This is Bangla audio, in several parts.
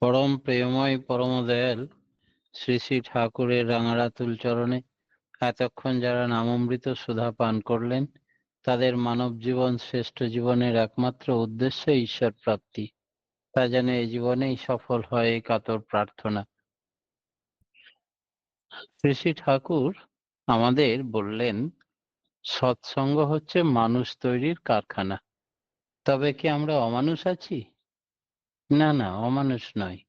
পরম প্রেমময় পরম দয়াল শ্রী শ্রী ঠাকুরের রাঙারাতুল চরণে এতক্ষণ যারা নামামৃত সুধা পান করলেন, তাদের মানব জীবন শ্রেষ্ঠ জীবনের একমাত্র উদ্দেশ্য ঈশ্বর প্রাপ্তি। তা যেন এই জীবনেই সফল হয়, এই কাতর প্রার্থনা। শ্রী শ্রী ঠাকুর আমাদের বললেন, সৎসঙ্গ হচ্ছে মানুষ তৈরির কারখানা। তবে কি আমরা অমানুষ আছি? না না, অমানুষ নয়।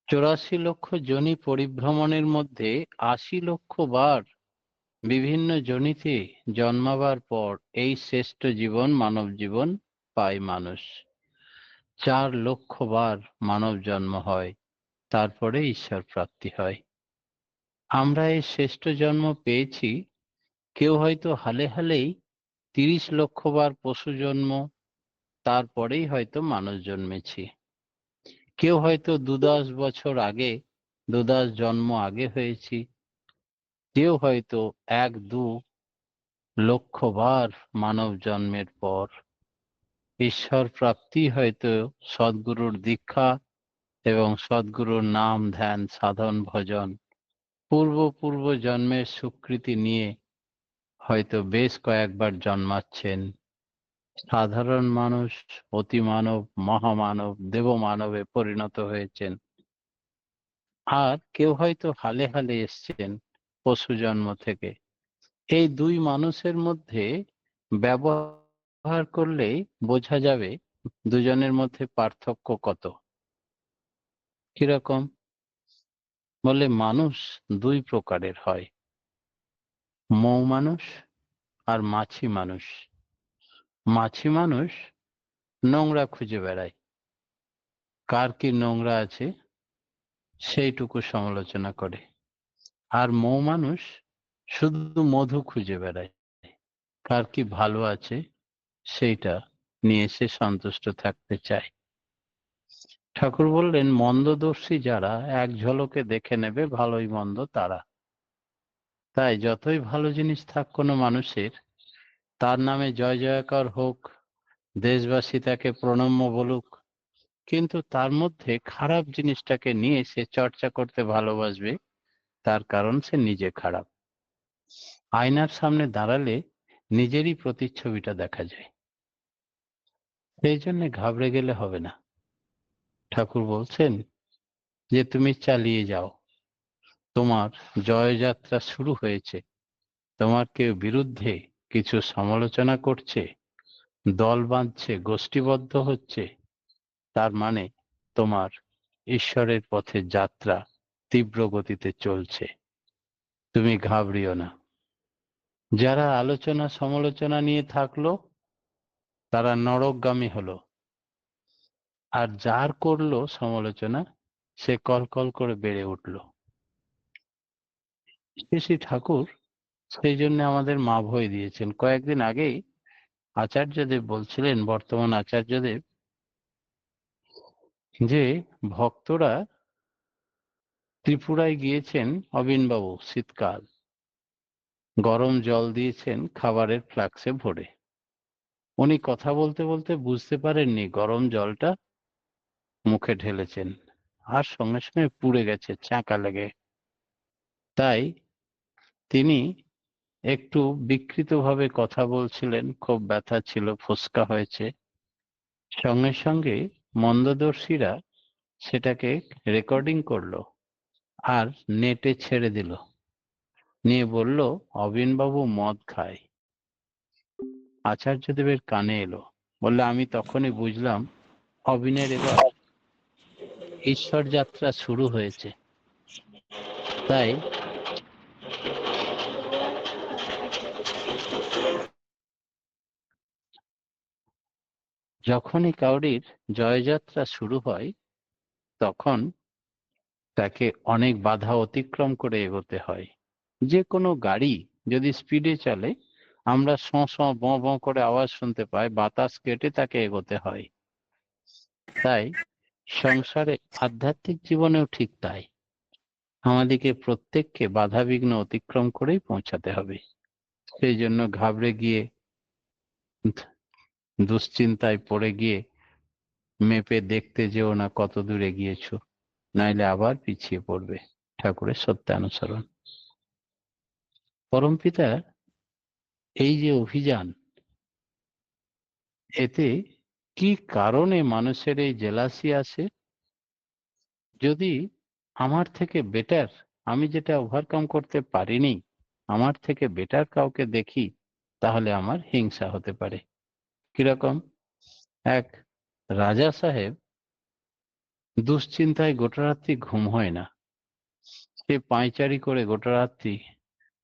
84 লক্ষ যোনি পরিভ্রমণের মধ্যে 80 লক্ষ বার বিভিন্ন যোনিতে জন্মাবার পর এই শ্রেষ্ঠ জীবন মানব জীবন পায় মানুষ। 4 লক্ষ বার মানব জন্ম হয়, তারপরে ঈশ্বর প্রাপ্তি হয়। আমরা এই শ্রেষ্ঠ জন্ম পেয়েছি। কেউ হয়তো হালে হালেই 30 লক্ষ বার পশু জন্ম, তারপরেই হয়তো মানুষ জন্মেছি। কেউ হয়তো 2-10 বছর আগে, 2-10 জন্ম আগে হয়েছি। কেউ হয়তো 1-2 লক্ষ বার মানব জন্মের পর। ঈশ্বর প্রাপ্তি হয়তো সদ্গুরুর দীক্ষা এবং সদ্গুরুর নাম ধ্যান সাধন ভজন পূর্ব পূর্ব জন্মের স্বীকৃতি নিয়ে হয়তো বেশ কয়েকবার জন্মাচ্ছেন। সাধারণ মানুষ অতি মানব, মহামানব, দেবমানবে পরিণত হয়েছেন। আর কেউ হয়তো হালে হালে এসছেন পশু জন্ম থেকে। এই দুই মানুষের মধ্যে ব্যবহার করলেই বোঝা যাবে দুজনের মধ্যে পার্থক্য কত। কিরকম? বলে মানুষ দুই প্রকারের হয়, মৌ মানুষ আর মাছি মানুষ। মাছি মানুষ নোংরা খুঁজে বেড়ায়, কার কি নোংরা আছে সেইটুকু সমালোচনা করে। আর মৌ মানুষ শুধু মধু খুঁজে বেড়ায়, কার কি ভালো আছে সেইটা নিয়ে সে সন্তুষ্ট থাকতে চায়। ঠাকুর বললেন, মন্দদর্শী যারা এক ঝলকে দেখে নেবে ভালোই মন্দ তারা। তাই যতই ভালো জিনিস থাক কোনো মানুষের, তার নামে জয় জয়কার হোক, দেশবাসী তাকে প্রণম্য বলুক, কিন্তু তার মধ্যে খারাপ জিনিসটাকে নিয়ে সে চর্চা করতে ভালোবাসবে, তার কারণ সে নিজে খারাপ। আয়নার সামনে দাঁড়ালে নিজেরই প্রতিচ্ছবিটা দেখা যায়। সেই জন্য ঘাবড়ে গেলে হবে না। ঠাকুর বলছেন যে তুমি চালিয়ে যাও, তোমার জয়যাত্রা শুরু হয়েছে। তোমার কেউ বিরুদ্ধে কিছু সমালোচনা করছে, দল বাঁধছে, গোষ্ঠীবদ্ধ হচ্ছে, তার মানে তোমার ঈশ্বরের পথে যাত্রা তীব্র গতিতে চলছে। তুমি ঘাবড়িও না। যারা আলোচনা সমালোচনা নিয়ে থাকলো তারা নরকগামী হলো, আর যার করলো সমালোচনা সে কলকল করে বেড়ে উঠল। শ্রী ঠাকুর সেই জন্য আমাদের মা ভয় দিয়েছেন। কয়েকদিন আগেই আচার্যদেব বলছিলেন, বর্তমান আচার্যদেব, যে ভক্তরা ত্রিপুরায় গিয়েছেন অবিনবাবু, শীতকাল, গরম জল দিয়েছেন খাবারের ফ্লাক্সে ভরে। উনি কথা বলতে বলতে বুঝতে পারেননি গরম জলটা মুখে ঢেলেছেন, আর সঙ্গে সঙ্গে পুড়ে গেছে, চাকা লেগে। তাই তিনি একটু বিকৃতভাবে কথা বলছিলেন, খুব ব্যথা ছিল, ফোসকা হয়েছে। সঙ্গে সঙ্গে মন্দদর্শীরা সেটাকে রেকর্ডিং করলো আর নেটে ছেড়ে দিল, নিয়ে বলল অবিনবাবু মদ খায়। আচার্যদেবের কানে এলো, বললে আমি তখনই বুঝলাম অবিনের এবার ঈশ্বর যাত্রা শুরু হয়েছে। তাই যখনই কাউরির জয়যাত্রা শুরু হয়, তখন তাকে অনেক বাধা অতিক্রম করে এগোতে হয়। যে কোনো গাড়ি যদি স্পিডে চলে, আমরা শঁ শঁ বঁ বঁ করে আওয়াজ শুনতে পাই, বাতাস কেটে তাকে এগোতে হয়। তাই সংসারে আধ্যাত্মিক জীবনেও ঠিক তাই, আমাদেরকে প্রত্যেককে বাধা বিঘ্ন অতিক্রম করেই পৌঁছাতে হবে। সেই জন্য ঘাবড়ে গিয়ে, দুশ্চিন্তায় পড়ে গিয়ে মেপে দেখতে যেও না কত দূরে গিয়েছো, নাইলে আবার পিছিয়ে পড়বে। ঠাকুরের সত্যানুসরণ। পরমপিতা এই যে অভিযান, এতে কি কারণে মানুষের এই জেলাসি আসে? যদি আমার থেকে বেটার, আমি যেটা ওভারকাম করতে পারিনি, আমার থেকে বেটার কাউকে দেখি, তাহলে আমার হিংসা হতে পারে। কিরকম? এক রাজা সাহেব দুশ্চিন্তায় গোটা রাত্রি ঘুম হয় না। সে পায়চারি করে গোটা রাত্রি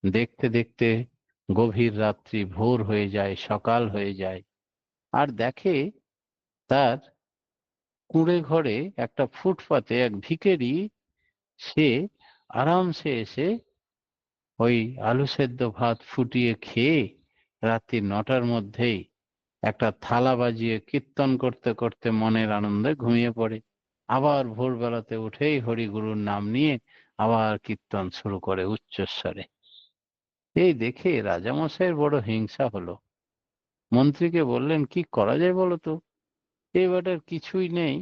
দেখতে দেখতে গভীর রাত্রি ভোর হয়ে যায়, সকাল হয়ে যায়, আর দেখে তার কুঁড়ে ঘরে একটা ফুটপাতে এক ভিখারি, সে আরামসে এসে ওই আলু সেদ্ধ ভাত ফুটিয়ে খেয়ে রাত্রি 9টার মধ্যেই একটা থালা বাজিয়ে কীর্তন করতে করতে মনের আনন্দে ঘুমিয়ে পড়ে। আবার ভোরবেলাতে উঠেই হরিগুরুর নাম নিয়ে আবার কীর্তন শুরু করে উচ্চস্বরে। এই দেখে রাজামশাইয়ের বড় হিংসা হলো। মন্ত্রীকে বললেন, কি করা যায় বলো তো, এই বেটার কিছুই নেই,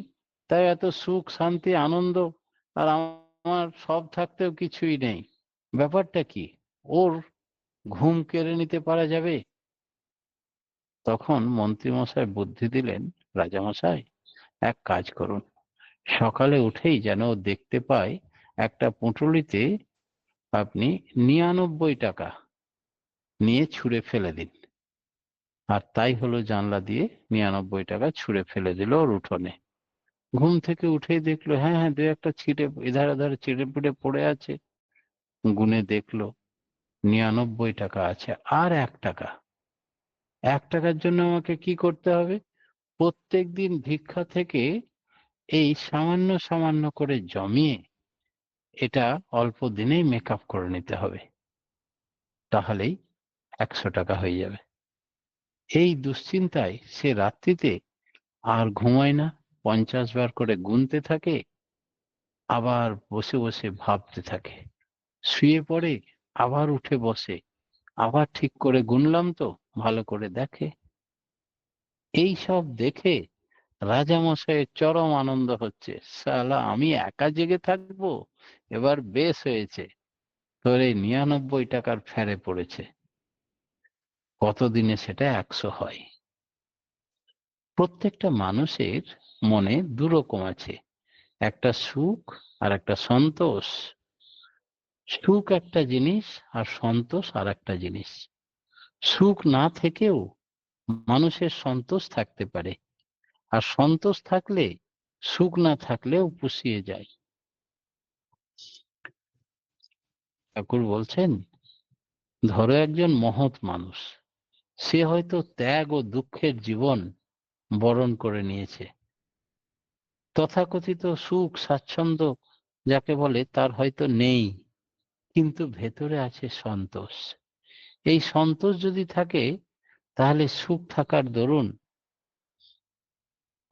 তাই এত সুখ শান্তি আনন্দ, আর আমার সব থাকতেও কিছুই নেই। ব্যাপারটা কি? ওর ঘুম কেড়ে নিতে পারা যাবে? তখন মন্ত্রীমশাই বুদ্ধি দিলেন, রাজামশাই এক কাজ করুন, সকালে উঠেই যেন ও দেখতে পায় একটা পুঁটুলিতে আপনি 99 টাকা নিয়ে ছুঁড়ে ফেলে দিন। আর তাই হলো, জানলা দিয়ে 99 টাকা ছুঁড়ে ফেলে দিল ওর উঠোনে। ঘুম থেকে উঠেই দেখলো, হ্যাঁ হ্যাঁ, দু একটা ছিটে এধারে ওধারে ছিটে পিটে পড়ে আছে। গুনে দেখলো 99 টাকা আছে, আর 1 টাকা। 1 টাকার জন্য আমাকে কি করতে হবে? প্রত্যেক দিন ভিক্ষা থেকে এই সামান্য সামান্য করে জমিয়ে এটা অল্প দিনেই মেকআপ করে নিতে হবে, তাহলেই 100 টাকা হয়ে যাবে। এই দুশ্চিন্তায় সে রাত্রিতে আর ঘুমায় না, 50 বার করে গুনতে থাকে, আবার বসে বসে ভাবতে থাকে। শুয়ে পড়ে, আবার উঠে বসে, আবার ঠিক করে গুনলাম তো, ভালো করে দেখে। এই সব দেখে রাজামশাইয়ের চরম আনন্দ হচ্ছে। সালা, আমি একা জেগে থাকবো, এবার বেশ হয়েছে, তোর এই 99 টাকার ফেরে পড়েছে, কতদিনে সেটা 100 হয়। প্রত্যেকটা মানুষের মনে দুরকম আছে, একটা সুখ আর একটা সন্তোষ। সুখ একটা জিনিস আর সন্তোষ আর একটা জিনিস। সুখ না থেকেও মানুষের সন্তোষ থাকতে পারে, আর সন্তোষ থাকলে সুখ না থাকলেও পুষিয়ে যায়। ঠাকুর বলছেন, ধরো একজন মহৎ মানুষ, সে হয়তো ত্যাগ ও দুঃখের জীবন বরণ করে নিয়েছে, তথাকথিত সুখ স্বাচ্ছন্দ্য যাকে বলে তার হয়তো নেই, কিন্তু ভেতরে আছে সন্তোষ। এই সন্তোষ যদি থাকে, তাহলে সুখ থাকার দরুন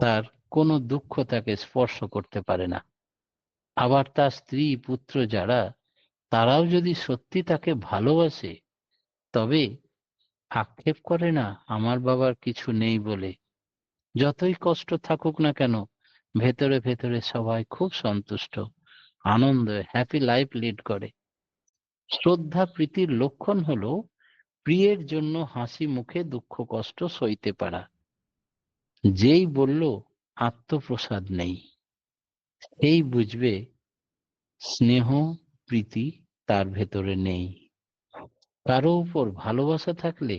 তার কোনো দুঃখ তাকে স্পর্শ করতে পারে না। আবার তার স্ত্রী পুত্র যারা, তারাও যদি সত্যি তাকে ভালোবাসে, তবে আক্ষেপ করে না আমার বাবার কিছু নেই বলে। যতই কষ্ট থাকুক না কেন, ভেতরে ভেতরে সবাই খুব সন্তুষ্ট, আনন্দ, হ্যাপি লাইফ লিড করে। শ্রদ্ধা প্রীতির লক্ষণ হলো প্রিয়ের জন্য হাসি মুখে দুঃখ কষ্ট সইতে পারা। যেই বলল আত্মপ্রসাদ নেই, এই বুঝবে স্নেহ প্রীতি তার ভেতরে নেই। কারো উপর ভালোবাসা থাকলে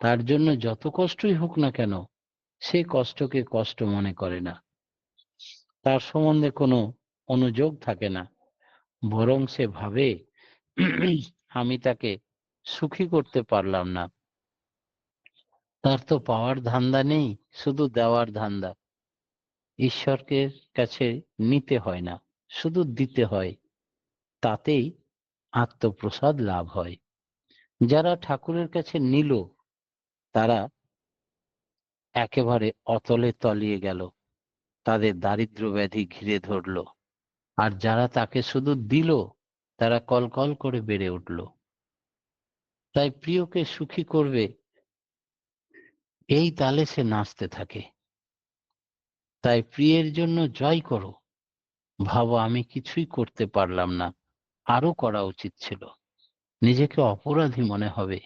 তার জন্য যত কষ্টই হোক না কেন, সে কষ্টকে কষ্ট মনে করে না, তার সম্বন্ধে কোনো অনুযোগ থাকে না, বরং সে ভাবে আমি তাকে সুখী করতে পারলাম না। তার তো পাওয়ার ধান্দা নেই, শুধু দেওয়ার ধান্দা। ঈশ্বরকে কাছে নিতে হয় না, শুধু দিতে হয়, তাতেই আত্মপ্রসাদ লাভ হয়। যারা ঠাকুরের কাছে নিল, তারা একেবারে অতলে তলিয়ে গেল, তাদের দারিদ্র ব্যাধি ঘিরে ধরলো। আর যারা তাকে শুধু দিল, তারা কলকল করে বেড়ে উঠল। তাই প্রিয়কে সুখী করবে, এই তালে সে নাচতে থাকে। তাই প্রিয়ের জন্য জয় করো, ভাবো আমি কিছুই করতে পারলাম না, আরো করা উচিত ছিল, নিজেকে অপরাধী মনে হবে।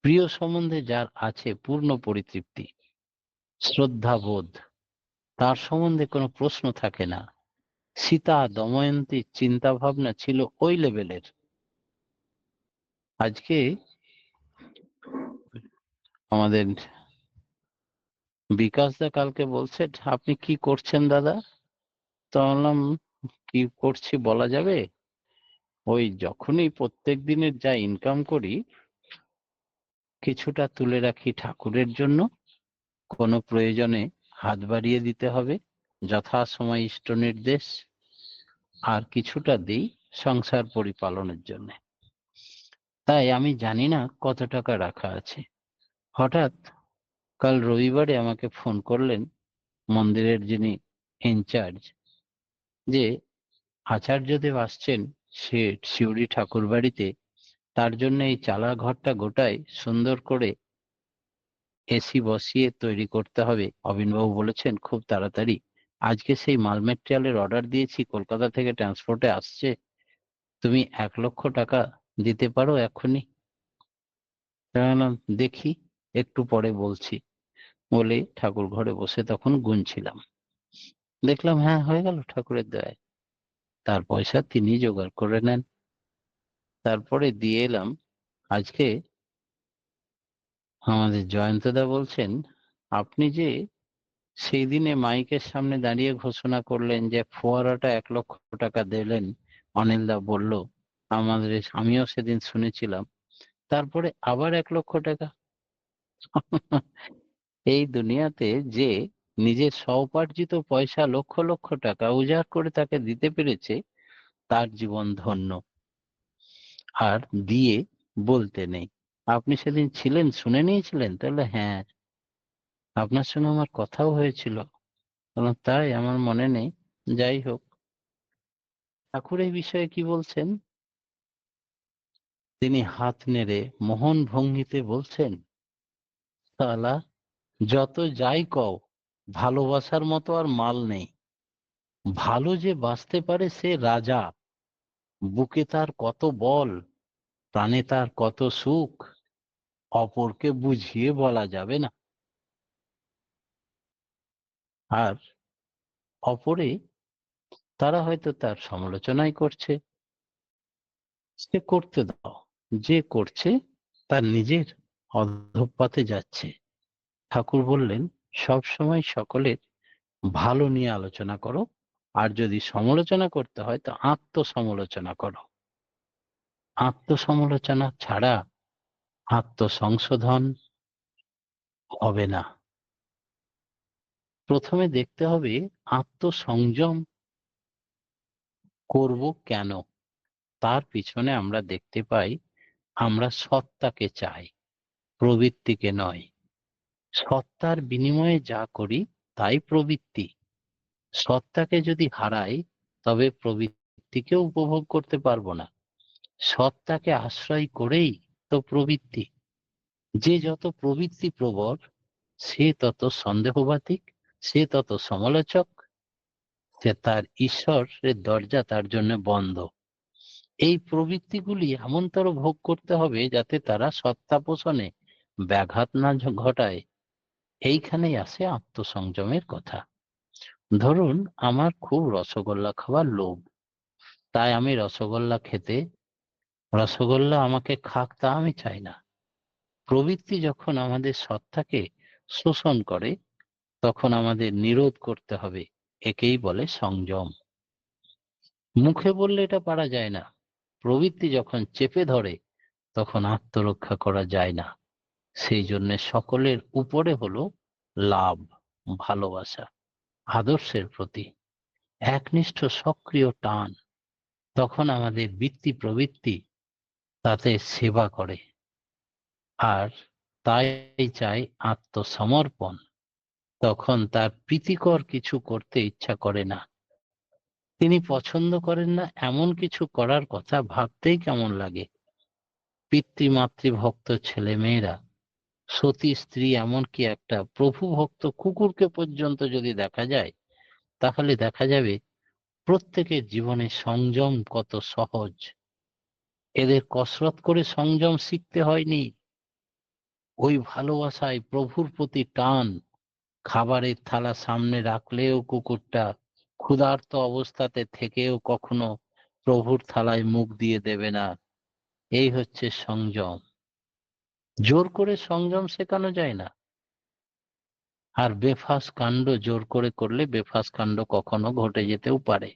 প্রিয় সম্বন্ধে যার আছে পূর্ণ পরিতৃপ্তি, শ্রদ্ধাবোধ, তার সম্বন্ধে কোনো প্রশ্ন থাকে না। সীতা দময়ন্তীর চিন্তা ভাবনা ছিল ওই লেভেলের। আজকে আমাদের বিকাশ দা কালকে বলছে, আপনি কি করছেন দাদা? তো বললাম, কি করছি বলা যাবে? ওই যখনই প্রত্যেক দিনের যা ইনকাম করি কিছুটা তুলে রাখি ঠাকুরের জন্য, কোনো প্রয়োজনে হাত বাড়িয়ে দিতে হবে যথাসময় ইষ্ট নির্দেশ, আর কিছুটা দিই সংসার পরিপালনের জন্য। তাই আমি জানি না কত টাকা রাখা আছে। হঠাৎ কাল রবিবারে আমাকে ফোন করলেন মন্দিরের যিনি ইনচার্জ, যে আচার্যদেব আসছেন সে শিউরি ঠাকুর বাড়িতে, তার জন্য এই চালা ঘরটা গোটাই সুন্দর করে এসি বসিয়ে তৈরি করতে হবে। অবিনবাবু বলেছেন খুব তাড়াতাড়ি, আজকে সেই মাল মেটেরিয়ালের অর্ডার দিয়েছি, কলকাতা থেকে ট্রান্সপোর্টে আসছে, তুমি 1,00,000 টাকা দিতে পারো এখনই? বললাম, দেখি, একটু পরে বলছি বলে ঠাকুর ঘরে বসে তখন গুনছিলাম। দেখলাম হ্যাঁ, হয়ে গেল ঠাকুরের দয়ায়। তার পয়সা তিনি জোগাড় করে নেন। তারপরে দিয়ে এলাম। আজকে আমাদের জয়ন্তদা বলছেন, আপনি যে সেই দিনে মাইকের সামনে দাঁড়িয়ে ঘোষণা করলেন যে ফোয়ারাটা 1,00,000 টাকা দিলেন, অনিলদা বলল, আমিও সেদিন শুনেছিলাম, তারপরে আবার 1,00,000 টাকা। এই দুনিয়াতে যে নিজের স্বউপার্জিত পয়সা লক্ষ লক্ষ টাকা উজাড় করে তাকে দিতে পেরেছে, তার জীবন ধন্য। আর দিয়ে বলতে নেই, আপনি সেদিন ছিলেন, শুনে নিয়েছিলেন? তাহলে হ্যাঁ, আপনার সঙ্গে আমার কথাও হয়েছিল। বললাম, তাই? আমার মনে নেই। যাই হোক, ঠাকুর এই বিষয়ে কি বলছেন? তিনি হাত নেড়ে মোহন ভঙ্গিতে বলছেন, শালা, যত যাই কও, ভালোবাসার মতো আর মাল নেই। ভালো যে বাঁচতে পারে সে রাজা, বুকে তার কত বল, প্রাণে তার কত সুখ, অপরকে বুঝিয়ে বলা যাবে না। আর অপরে তারা হয়তো তার সমালোচনাই করছে, সে করতে দাও, যে করছে তার নিজের অধঃপাতে যাচ্ছে। ঠাকুর বললেন, সব সময় সকলের ভালো নিয়ে আলোচনা করো, আর যদি সমালোচনা করতে হয় তো আত্মসমালোচনা করো। আত্মসমালোচনা ছাড়া আত্মসংশোধন হবে না। প্রথমে দেখতে হবে আত্মসংযম করব কেন। তার পিছনে আমরা দেখতে পাই, আমরা সত্তাকে চাই, প্রবৃত্তিকে নয়। সত্তার বিনিময়ে যা করি তাই প্রবৃত্তি। সত্তাকে যদি হারাই তবে প্রবৃত্তিকেও উপভোগ করতে পারবো না। সত্তাকে আশ্রয় করেই তো প্রবৃত্তি। যে যত প্রবৃত্তি প্রবর সে তত সন্দেহবাতিক, সে তত সমালোচক, সে তার ঈশ্বরের দরজা তার জন্য বন্ধ। এই প্রবৃত্তিগুলি এমনতর ভোগ করতে হবে যাতে তারা সত্তা পোষণে ব্যাঘাত না ঘটায়। এইখানেই আসে আত্মসংযমের কথা। ধরুন আমার খুব রসগোল্লা খাওয়ার লোভ, তাই আমি রসগোল্লা খেতে, রসগোল্লা আমাকে খাক তা আমি চাই না। প্রবৃত্তি যখন আমাদের সত্তাকে শোষণ করে তখন আমাদের নিরোধ করতে হবে। একেই বলে সংযম। মুখে বললে এটা পারা যায় না। প্রবৃত্তি যখন চেপে ধরে তখন আত্মরক্ষা করা যায় না। সেই জন্য সকলের উপরে হলো লাভ, ভালোবাসা, আদর্শের প্রতি একনিষ্ঠ সক্রিয় টান। তখন আমাদের বৃত্তি প্রবৃত্তি তাতে সেবা করে, আর তাই চাই আত্মসমর্পণ। তখন তার প্রীতিকর কিছু করতে ইচ্ছা করে না। তিনি পছন্দ করেন না এমন কিছু করার কথা ভাবতেই কেমন লাগে। পিতৃমাতৃভক্ত ছেলে মেয়েরা সতী স্ত্রী, এমনকি একটা প্রভু ভক্ত কুকুরকে পর্যন্ত যদি দেখা যায়, তাহলে দেখা যাবে প্রত্যেকের জীবনে সংযম কত সহজ। এদের কসরত করে সংযম শিখতে হয়নি, ওই ভালোবাসায় প্রভুর প্রতি টান। খাবারের থালা সামনে রাখলেও কুকুরটা ক্ষুধার্ত অবস্থাতে থেকেও কখনো প্রভুর থালায় মুখ দিয়ে দেবে না। এই হচ্ছে সংযম। জোর করে সংযম শেখানো যায় না। আর বেফাস কাণ্ড জোর করে করলে বেফাস কাণ্ড কখনো ঘটে যেতেও পারে।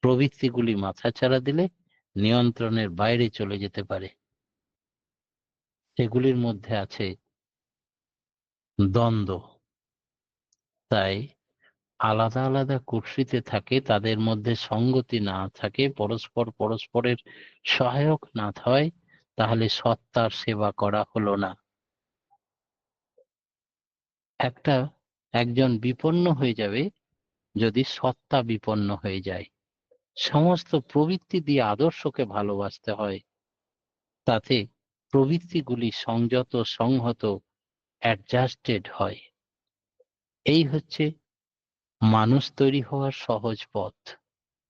প্রবৃত্তিগুলি মাথাচাড়া দিলে নিয়ন্ত্রণের বাইরে চলে যেতে পারে। সেগুলির মধ্যে আছে দ্বন্দ্ব। তাই আলাদা আলাদা কুৎসিতে থাকে, তাদের মধ্যে সঙ্গতি না থাকে, পরস্পর পরস্পরের সহায়ক না হয়, তাহলে সত্তার সেবা করা হলো না। একজন বিপন্ন হয়ে যাবে যদি সত্তা বিপন্ন হয়ে যায়। সমস্ত প্রবৃত্তি দিয়ে আদর্শকে ভালোবাসতে হয়, তাতে প্রবৃত্তিগুলি সংযত, সংহত, অ্যাডজাস্টেড হয়। এই হচ্ছে মানুষ তৈরি হওয়ার সহজ পথ।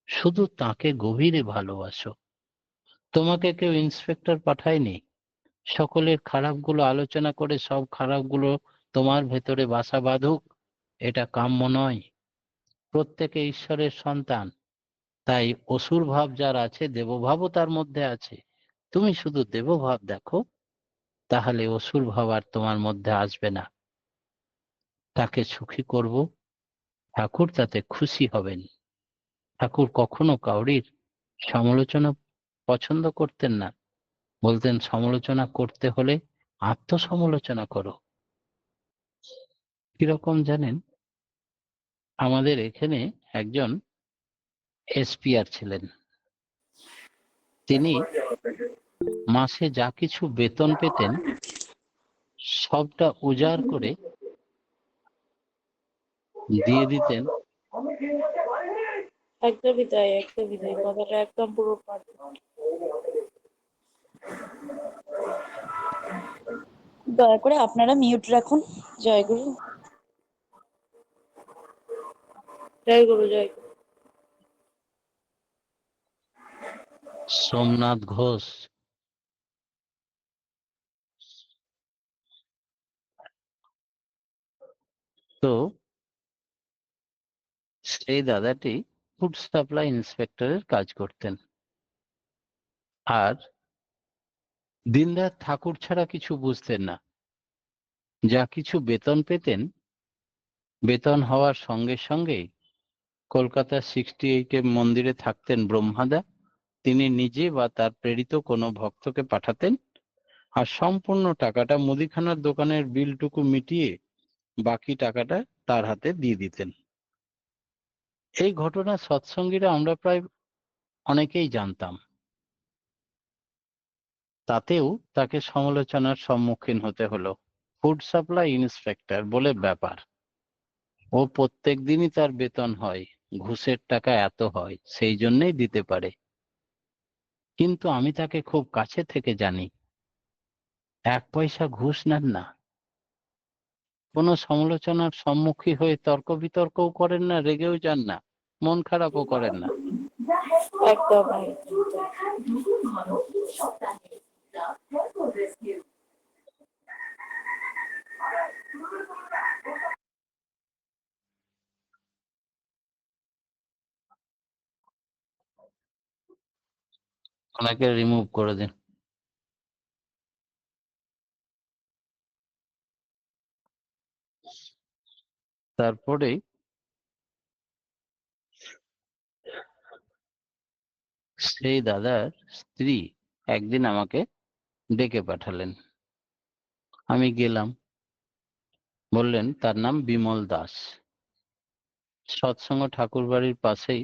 শুধু তাকে গভীরে ভালোবাসো। তোমাকে কেউ ইন্সপেক্টর পাঠায়নি সকলের খারাপগুলো আলোচনা করে সব খারাপগুলো তোমার ভেতরে বাসা বাঁধুক, এটা কাম্য নয়। প্রত্যেকে ঈশ্বরের সন্তান, তাই অসুর ভাব যার আছে দেবভাবও তার মধ্যে আছে। তুমি শুধু দেবভাব দেখো, তাহলে অসুর ভাব আর তোমার মধ্যে আসবে না। তাকে সুখী করব, ঠাকুর তাতে খুশি হবেন। ঠাকুর কখনো কাউরির সমালোচনা পছন্দ করতেন না, বলতেন সমালোচনা করতে হলে আত্মসমালোচনা করো। কিরকম জানেন, আমাদের এখানে একজন এসপিআর ছিলেন। তিনি মাসে যা কিছু বেতন পেতেন সবটা উজাড় করে দিয়ে দিতেন। একদমই তাই, কথাটা একদম পুরো দয়া করে আপনারা মিউট রাখুন। জয় গুরু, জয় গুরু, জয় গুরু। সোমনাথ ঘোষ। তো সেই দাদাটি ফুড সাপ্লাই ইন্সপেক্টরের কাজ করতেন, আর দিনরাত ঠাকুর ছাড়া কিছু বুঝতেন না। যা কিছু বেতন পেতেন, বেতন হওয়ার সঙ্গে সঙ্গে কলকাতা 68 মন্দিরে থাকতেন ব্রহ্মাদা, তিনি নিজে বা তার প্রেরিত কোনো ভক্তকে পাঠাতেন, আর সম্পূর্ণ টাকাটা মুদিখানার দোকানের বিলটুকু মিটিয়ে বাকি টাকাটা তার হাতে দিয়ে দিতেন। এই ঘটনা সৎসঙ্গীরা আমরা প্রায় অনেকেই জানতাম। তাতেও তাকে সমালোচনার সম্মুখীন হতে হলো। ফুড সাপ্লাই ইন্সপেক্টর বলে ব্যাপার, ও প্রত্যেক দিনই তার বেতন হয়, ঘুষের টাকা এত হয়, সেই জন্যই দিতে পারে। কিন্তু আমি তাকে খুব কাছে থেকে জানি, এক পয়সা ঘুষ নেন না, কোনো সমালোচনার সম্মুখীন হয়ে তর্ক বিতর্কও করেন না, রেগেও যান না, মন খারাপও করেন না। একদম ওনাকে রিমুভ করে দিন। তারপরে সেই দাদার স্ত্রী একদিন আমাকে ডেকে পাঠালেন। আমি গেলাম, বললেন তার নাম বিমল দাস, সৎসঙ্গ ঠাকুর বাড়ির পাশেই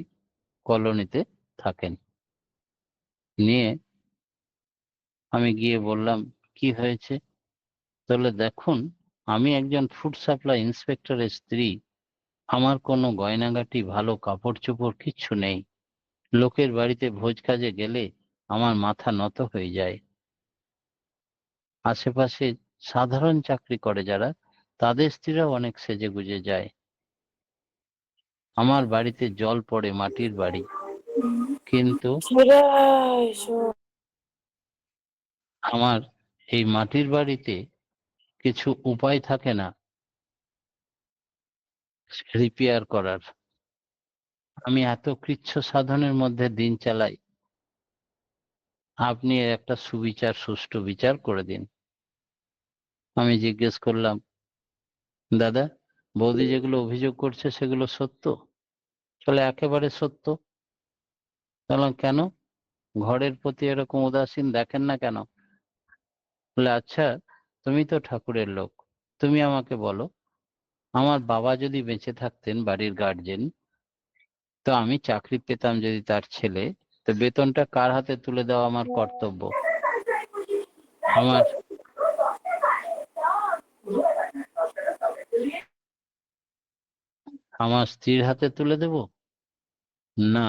কলোনিতে থাকেন। নিয়ে আমি গিয়ে বললাম কি হয়েছে। তাহলে দেখুন, আমি একজন ফুড সাপ্লাই ইন্সপেক্টরের স্ত্রী, আমার কোনো গয়নাগাটি, ভালো কাপড় চোপড় কিচ্ছু নেই। লোকের বাড়িতে ভোজ কাজে গেলে আমার মাথা নত হয়ে যায়। আশেপাশে সাধারণ চাকরি করে যারা, তাদের স্ত্রীরাও অনেক সেজে গুজে যায়। আমার বাড়িতে জল পড়ে, মাটির বাড়ি, কিন্তু আমার এই মাটির বাড়িতে কিছু উপায় থাকে না রিপেয়ার করার। আমি এত কৃচ্ছ সাধনের মধ্যে দিন চালাই, আপনি এর একটা সুবিচার, সুষ্ঠু বিচার করে দিন। আমি জিজ্ঞেস করলাম, দাদা, বৌদি যেগুলো অভিযোগ করছে সেগুলো সত্য? বলে একেবারে সত্য। বললাম, কেন ঘরের প্রতি এরকম উদাসীন দেখেন না কেন? বলে, আচ্ছা, তুমি তো ঠাকুরের লোক, তুমি আমাকে বলো, আমার বাবা যদি বেঁচে থাকতেন, বাড়ির গার্জেন, তো আমি চাকরি পেতাম যদি তার ছেলে, তো বেতনটা কার হাতে তুলে দেওয়া আমার কর্তব্য? আমার আমার স্ত্রীর হাতে তুলে দেব? না,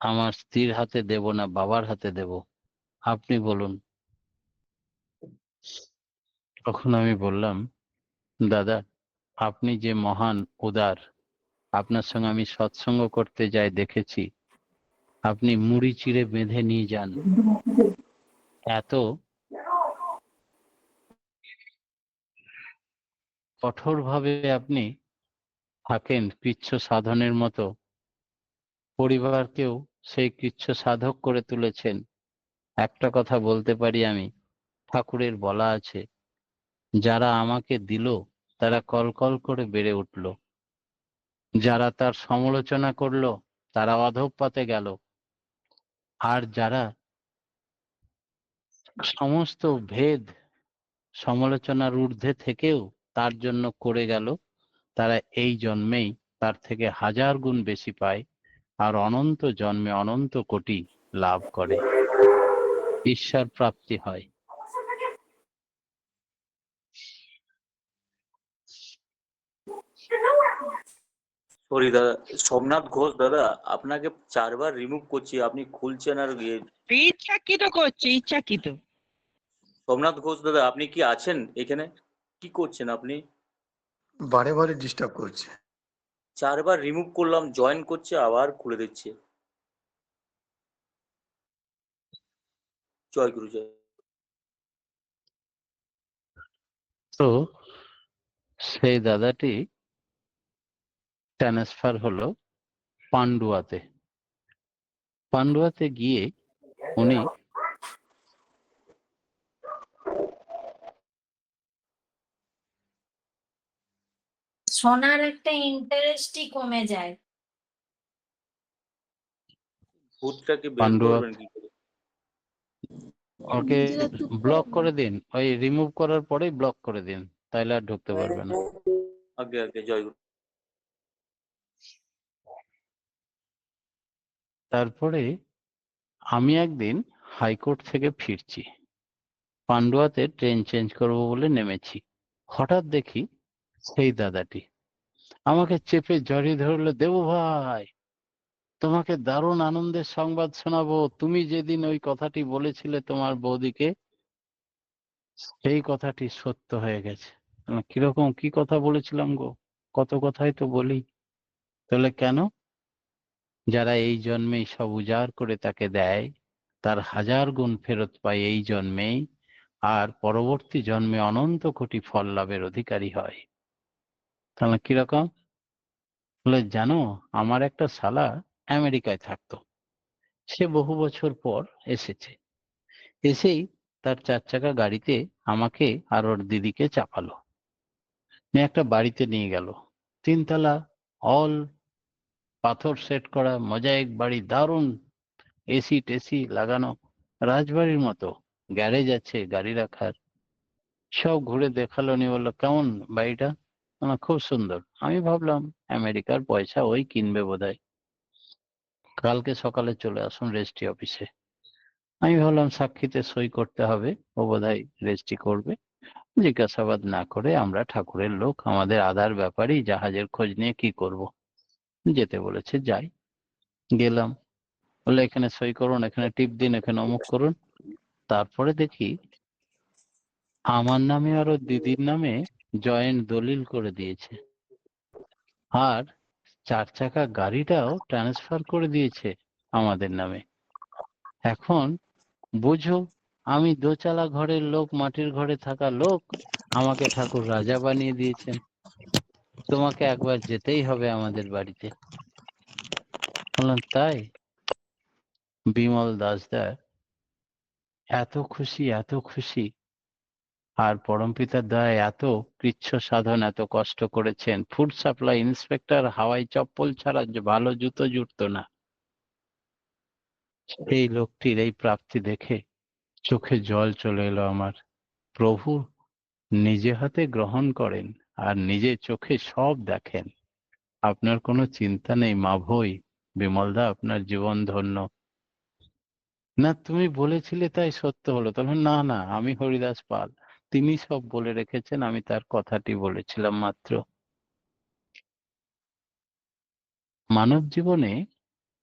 আমার স্ত্রীর হাতে দেব না, বাবার হাতে দেব। আপনি বলুন। তখন আমি বললাম, দাদা, আপনি যে মহান উদার, আপনার সঙ্গে আমি সৎসঙ্গ করতে যাই, দেখেছি আপনি মুড়ি চিড়ে বেঁধে নিয়ে যান। এত কঠোরভাবে আপনি থাকেন কৃচ্ছ সাধনের মতো, পরিবারকেও সেই কৃচ্ছ সাধক করে তুলেছেন। একটা কথা বলতে পারি আমি, ঠাকুরের বলা আছে, যারা আমাকে দিল তারা কলকল করে বেড়ে উঠল, যারা তার সমালোচনা করলো তারা অধঃপথে গেল, আর যারা সমস্ত ভেদ সমালোচনার ঊর্ধ্বে থেকেও তার জন্য করে গেল, তারা এই জন্মেই তার থেকে হাজার গুণ বেশি পায়, আর অনন্ত জন্মে অনন্ত কোটি লাভ করে, ঈশ্বর প্রাপ্তি হয়। সরি দাদা, সোমনাথ ঘোষ দাদা, আপনাকে 4বার রিমুভ করছি, আপনি খুলছেন আর ইচ্ছাকৃত করছে, ইচ্ছাকৃত। সোমনাথ ঘোষ দাদা, আপনি কি আছেন এখানে? কি করছেন আপনি? বারে বারে ডিস্টার্ব করছে। 4বার রিমুভ করলাম, জয়েন করছে, আবার খুলে দিচ্ছে। জয় গুরু জয়। তো সেই দাদাটি ট্রান্সফার হলো পান্ডুয়াতে। পান্ডুয়াতে গিয়ে উনি শোনার একটা ইন্টারেস্টই কমে যায়। ভূতটাকে বের পান্ডুয়া, করবেন কি করে? ওকে ব্লক করে দিন, ওই রিমুভ করার পরেই ব্লক করে দিন, তাইলে আর ঢুকতে পারবে না। আগে আগে জয় গুরু। তারপরে আমি একদিন হাইকোর্ট থেকে ফিরছি, পান্ডুয়াতে ট্রেন চেঞ্জ করব বলে নেমেছি, হঠাৎ দেখি সেই দাদাটি আমাকে চেপে জড়িয়ে ধরলো, দেবু ভাই, তোমাকে দারুণ আনন্দের সংবাদ শোনাবো, তুমি যেদিন ওই কথাটি বলেছিলে তোমার বৌদিকে, সেই কথাটি সত্য হয়ে গেছে। কিরকম, কি কথা বলেছিলাম গো? কত কথাই তো বলি। তাহলে কেন? যারা এই জন্মেই সব উজাড় করে তাকে দেয়, তার হাজার গুণ ফেরত পায় এই জন্মেই, আর পরবর্তী জন্মে অনন্ত কোটি ফল লাভের অধিকারী হয়। তাহলে কিরকম? বলে, জানো, আমার একটা শালা আমেরিকায় থাকতো, সে বহু বছর পর এসেছে, এসেই তার 4 চাকা গাড়িতে আমাকে আর ওর দিদিকে চাপালো, নিয়ে একটা বাড়িতে নিয়ে গেল, 3 তলা, অল পাথর সেট করা মোজাইক বাড়ি, দারুণ এসি টেসি লাগানো, রাজবাড়ির মতো, গ্যারেজ আছে গাড়ি রাখার, সব ঘুরে দেখালো, নিয়ে বললো, কেমন বাড়িটা? খুব সুন্দর। আমি ভাবলাম আমেরিকার পয়সা, ওই কিনবে বোধহয়, কালকে সকালে চলে আসুন রেজিস্ট্রি অফিসে। আমি ভাবলাম সাক্ষীতে সই করতে হবে, ও বোধহয় রেজিস্ট্রি করবে, জিজ্ঞাসাবাদ না করে, আমরা ঠাকুরের লোক, আমাদের আধার ব্যাপারই, জাহাজের খোঁজ নিয়ে কি করব, যেতে বলেছে যাই। গেলাম, বলে এখানে সই করুন, এখানে টিপ দিন, এখানে অমুক করুন। তারপরে দেখি আমার নামে আর ওর দিদির নামে জয়েন্ট দলিল করে দিয়েছে, আর 4 চাকা গাড়িটাও ট্রান্সফার করে দিয়েছে আমাদের নামে। এখন বুঝো, আমি দোচালা ঘরের লোক, মাটির ঘরে থাকা লোক, আমাকে ঠাকুর রাজা বানিয়ে দিয়েছেন। তোমাকে একবার যেতেই হবে আমাদের বাড়িতে। বললাম তাই? বিমল দাসদা এত খুশি, এত খুশি। আর পরমপিতার দয়ায় এত কৃচ্ছ সাধন, এত কষ্ট করেছেন। ফুড সাপ্লাই ইন্সপেক্টর হাওয়াই চপ্পল ছাড়া যে ভালো জুতো জুটতো না। এই লোকটির এই প্রাপ্তি দেখে চোখে জল চলে এলো আমার। প্রভু নিজে হাতে গ্রহণ করেন আর নিজে চোখে সব দেখেন। আপনার কোনো চিন্তা নেই মা ভই, বিমলদা আপনার জীবন ধন্য। না তুমি বলেছিলে তাই সত্য হলো। তখন না না, আমি হরিদাস পাল, তিনি সব বলে রেখেছেন, আমি তার কথাটি বলেছিলাম মাত্র। মানব জীবনে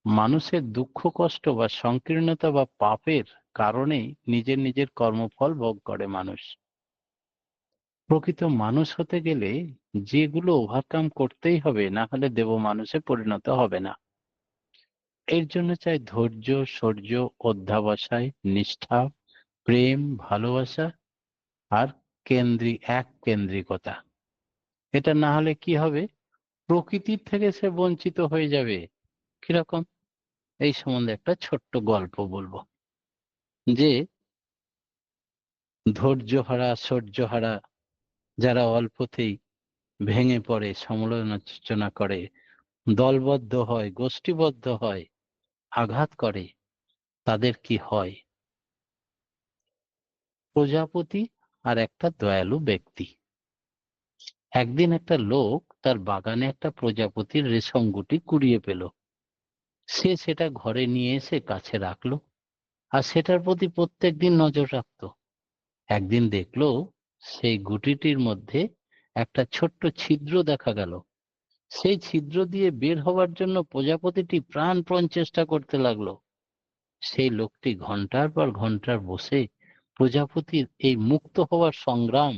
মানুষের দুঃখ কষ্ট বা সংকীর্ণতা বা পাপের কারণেই নিজের নিজের কর্মফল ভোগ করে মানুষ। প্রকৃত মানুষ হতে গেলে যেগুলো ওভারকাম করতেই হবে, না হলে দেব মানুষে পরিণত হবে না। এর জন্য চাই ধৈর্য, শৌর্য, অধ্যাবসায়, নিষ্ঠা, প্রেম, ভালোবাসা আর এক কেন্দ্রিকতা। এটা না হলে কি হবে? প্রকৃতির থেকে সে বঞ্চিত হয়ে যাবে। কিরকম? এই সম্বন্ধে একটা ছোট্ট গল্প বলবো। যে ধৈর্যহারা, শৌর্যহারা যারা অল্পতেই ভেঙে পড়ে, সমালোচনা করে, দলবদ্ধ হয়, গোষ্ঠীবদ্ধ হয়, আঘাত করে, তাদের কি হয়? প্রজাপতি আর একটা দয়ালু ব্যক্তি। একদিন একটা লোক তার বাগানে একটা প্রজাপতির রেশম গুটি কুড়িয়ে পেল। সে সেটা ঘরে নিয়ে এসে কাছে রাখলো আর সেটার প্রতি প্রত্যেকদিন নজর রাখতো। একদিন দেখলো সেই গুটিটির মধ্যে একটা ছোট্ট ছিদ্র দেখা গেল। সেই ছিদ্র দিয়ে বের হওয়ার জন্য প্রজাপতিটি প্রাণপণ চেষ্টা করতে লাগলো। সেই লোকটি ঘন্টার পর ঘন্টা বসে প্রজাপতির এই মুক্ত হওয়ার সংগ্রাম,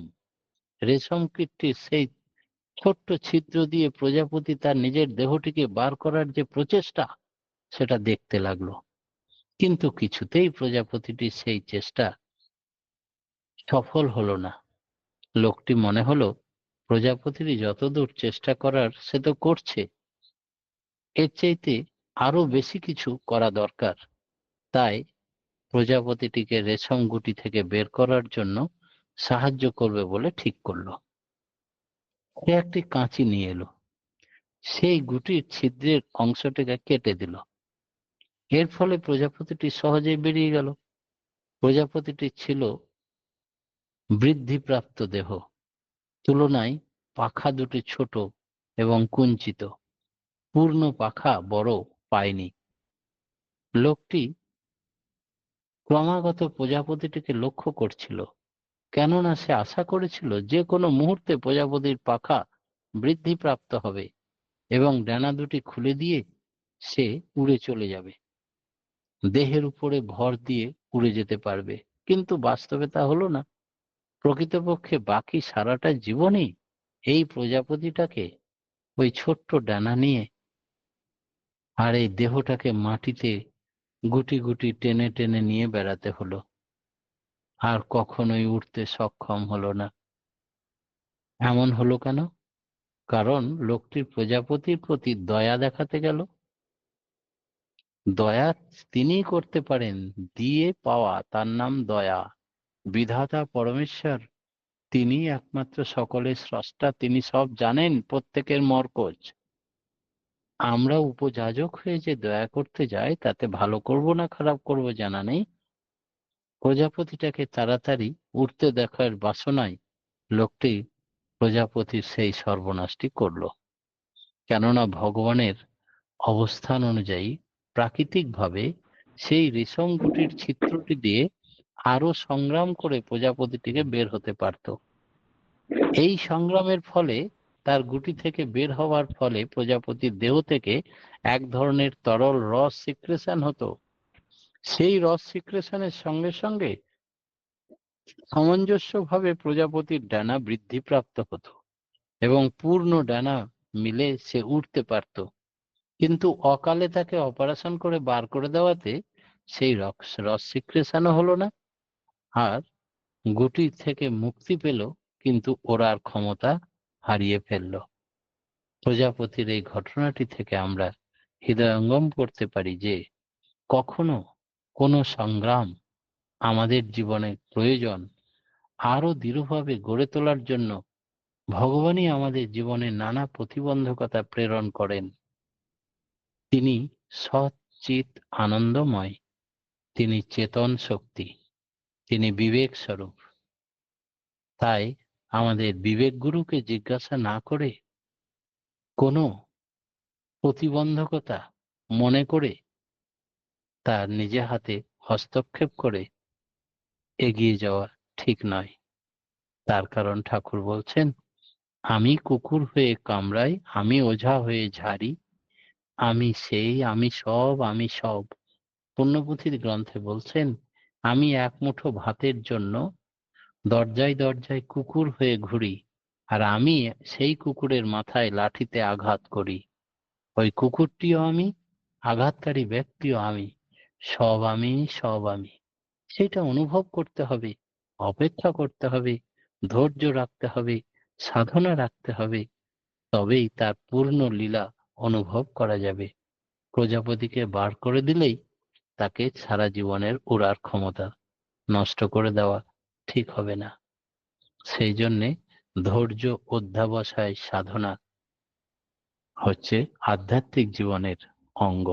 রেশম কীটটির সেই ছোট্ট ছিদ্র দিয়ে প্রজাপতি তার নিজের দেহটিকে বার করার যে প্রচেষ্টা, সেটা দেখতে লাগলো। কিন্তু কিছুতেই প্রজাপতিটির সেই চেষ্টা সফল হলো না। লোকটি মনে হলো প্রজাপতির যতদূর চেষ্টা করার সে তো করছে, এর চাইতে আরো বেশি কিছু করা দরকার। তাই প্রজাপতিটিকে রেশম গুটি থেকে বের করার জন্য সাহায্য করবে বলে ঠিক করলো। সে একটি কাঁচি নিয়ে এলো, সেই গুটির ছিদ্রের অংশটিকে কেটে দিল। এর ফলে প্রজাপতিটি সহজেই বেরিয়ে গেল। প্রজাপতিটি ছিল বৃদ্ধিপ্রাপ্ত দেহ, তুলনায় পাখা দুটি ছোট এবং কুঞ্চিত, পূর্ণ পাখা বড় পায়নি। লোকটি ক্রমাগত প্রজাপতিটিকে লক্ষ্য করছিল, কেননা সে আশা করেছিল যে কোনো মুহূর্তে প্রজাপতির পাখা বৃদ্ধিপ্রাপ্ত হবে এবং ডানা দুটি খুলে দিয়ে সে উড়ে চলে যাবে, দেহের উপরে ভর দিয়ে উড়ে যেতে পারবে। কিন্তু বাস্তবে তা হলো না। প্রকৃতপক্ষে বাকি সারাটা জীবনই এই প্রজাপতিটাকে ওই ছোট্ট ডানা নিয়ে আর এই দেহটাকে মাটিতে গুটি গুটি টেনে টেনে নিয়ে বেড়াতে হলো, আর কখনোই উঠতে সক্ষম হলো না। এমন হলো কেন? কারণ লোকটির প্রজাপতির প্রতি দয়া দেখাতে গেল। দয়া তিনিই করতে পারেন, দিয়ে পাওয়া, তার নাম দয়া। বিধাতা পরমেশ্বর, তিনি একমাত্র সকলের স্রষ্টা, তিনি সব জানেন, প্রত্যেকের মরকজ। আমরা উপযাজক হয়ে যে দয়া করতে যাই, তাতে ভালো করব না খারাপ করব জানা নেই। প্রজাপতিটাকে তাড়াতাড়ি উঠতে দেখার বাসনায় লোকটি প্রজাপতির সেই সর্বনাশটি করলো। কেননা ভগবানের অবস্থান অনুযায়ী প্রাকৃতিকভাবে সেই রেশম গুটির ছিদ্রটি দিয়ে আরো সংগ্রাম করে প্রজাপতিটিকে বের হতে পারত। এই সংগ্রামের ফলে তার গুটি থেকে বের হওয়ার ফলে প্রজাপতির দেহ থেকে এক ধরনের তরল রস সিক্রেশন হতো। সেই রস সিক্রেশনের সঙ্গে সঙ্গে সামঞ্জস্যভাবে প্রজাপতির ডানা বৃদ্ধিপ্রাপ্ত হতো এবং পূর্ণ ডানা মিলে সে উঠতে পারত। কিন্তু অকালে তাকে অপারেশন করে বার করে দেওয়াতে সেই রস সিক্রেশনও হলো না, আর গুটি থেকে মুক্তি পেল, কিন্তু ওড়ার ক্ষমতা হারিয়ে ফেলল। প্রজাপতির এই ঘটনাটি থেকে আমরা হৃদয়ঙ্গম করতে পারি যে কখনো কোনো সংগ্রাম আমাদের জীবনে প্রয়োজন আরো দৃঢ়ভাবে গড়ে তোলার জন্য ভগবানই আমাদের জীবনে নানা প্রতিবন্ধকতা প্রেরণ করেন। তিনি সৎ চিত আনন্দময়, তিনি চেতন শক্তি, তিনি বিবেক স্বরূপ। তাই আমাদের বিবেক গুরুকে জিজ্ঞাসা না করে কোনো প্রতিবন্ধকতা মনে করে তার নিজে হাতে হস্তক্ষেপ করে এগিয়ে যাওয়া ঠিক নয়। তার কারণ ঠাকুর বলছেন, আমি কুকুর হয়ে কামড়াই, আমি ওঝা হয়ে ঝাড়ি, আমি সেই, আমি সব, আমি সব। পুণ্যপুঁথির গ্রন্থে বলছেন, আমি এক মুঠো ভাতের জন্য দরজায় দরজায় কুকুর হয়ে ঘুরি, আর আমি সেই কুকুরের মাথায় লাঠিতে আঘাত করি। ওই কুকুরটিও আমি, আঘাতকারী ব্যক্তিও আমি, সব আমি, সব আমি। সেটা অনুভব করতে হবে, অপেক্ষা করতে হবে, ধৈর্য রাখতে হবে, সাধনা রাখতে হবে, তবেই তার পূর্ণ লীলা অনুভব করা যাবে। প্রজাপতিকে বার করে দিলেই তাকে সারা জীবনের উড়ার ক্ষমতা নষ্ট করে দেওয়া ঠিক হবে না। সেই জন্যে ধৈর্য, অধ্যাবসায়, সাধনা হচ্ছে আধ্যাত্মিক জীবনের অঙ্গ।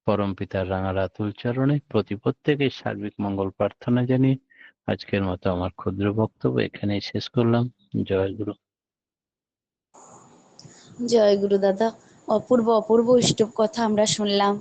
পরমপিতার রাঙারাতুল চরণে প্রত্যেকের সার্বিক মঙ্গল প্রার্থনা জানিয়ে আজকের মতো আমার ক্ষুদ্র বক্তব্য এখানেই শেষ করলাম। জয় গুরু। জয় গুরু দাদা। অপূর্ব অপূর্ব ইষ্টব কথা আমরা শুনলাম।